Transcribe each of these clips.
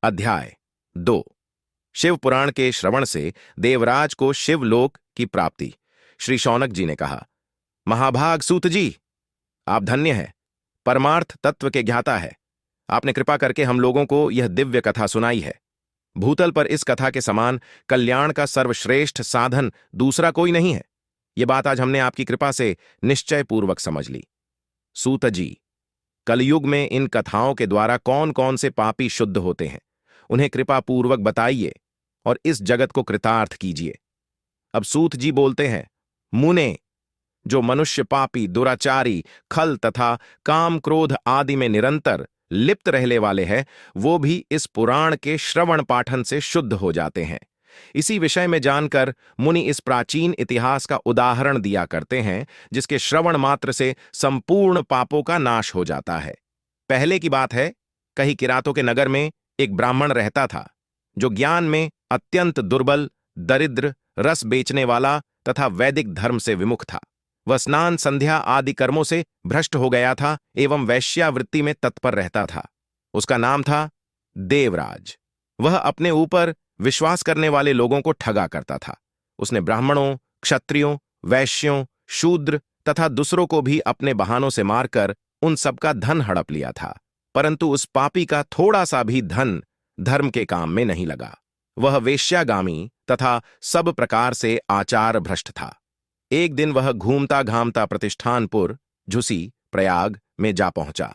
अध्याय 2। शिव पुराण के श्रवण से देवराज को शिवलोक की प्राप्ति। श्री शौनक जी ने कहा, महाभाग सूत जी, आप धन्य हैं, परमार्थ तत्व के ज्ञाता है। आपने कृपा करके हम लोगों को यह दिव्य कथा सुनाई है। भूतल पर इस कथा के समान कल्याण का सर्वश्रेष्ठ साधन दूसरा कोई नहीं है। यह बात आज हमने आपकी कृपा से निश्चय पूर्वक समझ ली। सूत जी, कलयुग में इन कथाओं के द्वारा कौन कौन से पापी शुद्ध होते हैं, उन्हें कृपा पूर्वक बताइए और इस जगत को कृतार्थ कीजिए। अब सूत जी बोलते हैं, मुने, जो मनुष्य पापी, दुराचारी, खल तथा काम क्रोध आदि में निरंतर लिप्त रहने वाले हैं, वो भी इस पुराण के श्रवण पाठन से शुद्ध हो जाते हैं। इसी विषय में जानकर मुनि इस प्राचीन इतिहास का उदाहरण दिया करते हैं, जिसके श्रवण मात्र से संपूर्ण पापों का नाश हो जाता है। पहले की बात है, कहीं किरातों के नगर में एक ब्राह्मण रहता था, जो ज्ञान में अत्यंत दुर्बल, दरिद्र, रस बेचने वाला तथा वैदिक धर्म से विमुख था। वह स्नान, संध्या आदि कर्मों से भ्रष्ट हो गया था एवं वैश्यावृत्ति में तत्पर रहता था। उसका नाम था देवराज। वह अपने ऊपर विश्वास करने वाले लोगों को ठगा करता था। उसने ब्राह्मणों, क्षत्रियों, वैश्यों, शूद्र तथा दूसरों को भी अपने बहानों से मारकर उन सबका धन हड़प लिया था, परंतु उस पापी का थोड़ा सा भी धन धर्म के काम में नहीं लगा। वह वेश्यागामी तथा सब प्रकार से आचार भ्रष्ट था। एक दिन वह घूमता घामता प्रतिष्ठानपुर, झुसी, प्रयाग में जा पहुंचा।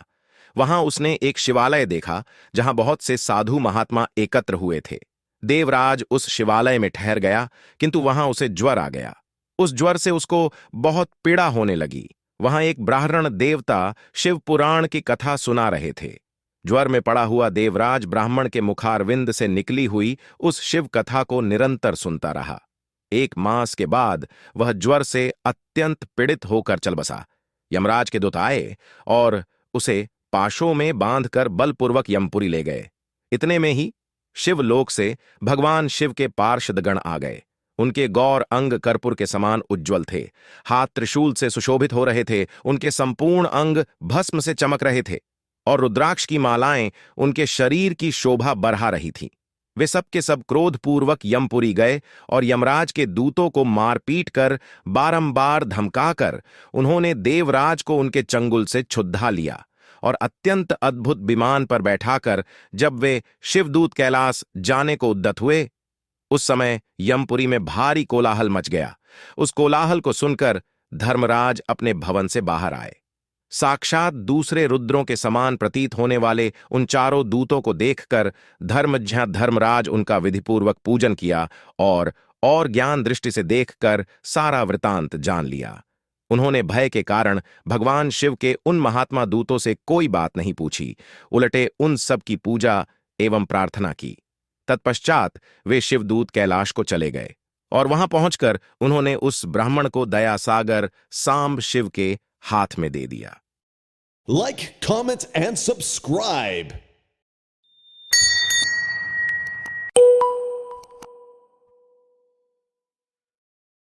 वहां उसने एक शिवालय देखा, जहां बहुत से साधु महात्मा एकत्र हुए थे। देवराज उस शिवालय में ठहर गया, किंतु वहां उसे ज्वर आ गया। उस ज्वर से उसको बहुत पीड़ा होने लगी। वहां एक ब्राह्मण देवता शिव पुराण की कथा सुना रहे थे। ज्वर में पड़ा हुआ देवराज ब्राह्मण के मुखारविंद से निकली हुई उस शिव कथा को निरंतर सुनता रहा। एक मास के बाद वह ज्वर से अत्यंत पीड़ित होकर चल बसा। यमराज के दूत आए और उसे पाशों में बांधकर बलपूर्वक यमपुरी ले गए। इतने में ही शिवलोक से भगवान शिव के पार्षदगण आ गए। उनके गौर अंग कर्पूर के समान उज्ज्वल थे, हाथ त्रिशूल से सुशोभित हो रहे थे, उनके संपूर्ण अंग भस्म से चमक रहे थे और रुद्राक्ष की मालाएं उनके शरीर की शोभा बढ़ा रही थीं। वे सब के सब क्रोधपूर्वक यमपुरी गए और यमराज के दूतों को मारपीट कर बारंबार धमकाकर उन्होंने देवराज को उनके चंगुल से छुद्धा लिया और अत्यंत अद्भुत विमान पर बैठाकर जब वे शिवदूत कैलाश जाने को उद्यत हुए, उस समय यमपुरी में भारी कोलाहल मच गया। उस कोलाहल को सुनकर धर्मराज अपने भवन से बाहर आए। साक्षात दूसरे रुद्रों के समान प्रतीत होने वाले उन चारों दूतों को देखकर धर्मज्ञ धर्मराज उनका विधिपूर्वक पूजन किया और ज्ञान दृष्टि से देखकर सारा वृतांत जान लिया। उन्होंने भय के कारण भगवान शिव के उन महात्मा दूतों से कोई बात नहीं पूछी, उलटे उन सब की पूजा एवं प्रार्थना की। तत्पश्चात वे शिवदूत कैलाश को चले गए और वहां पहुंचकर उन्होंने उस ब्राह्मण को दयासागर सांब शिव के हाथ में दे दिया। Like, comment, and subscribe.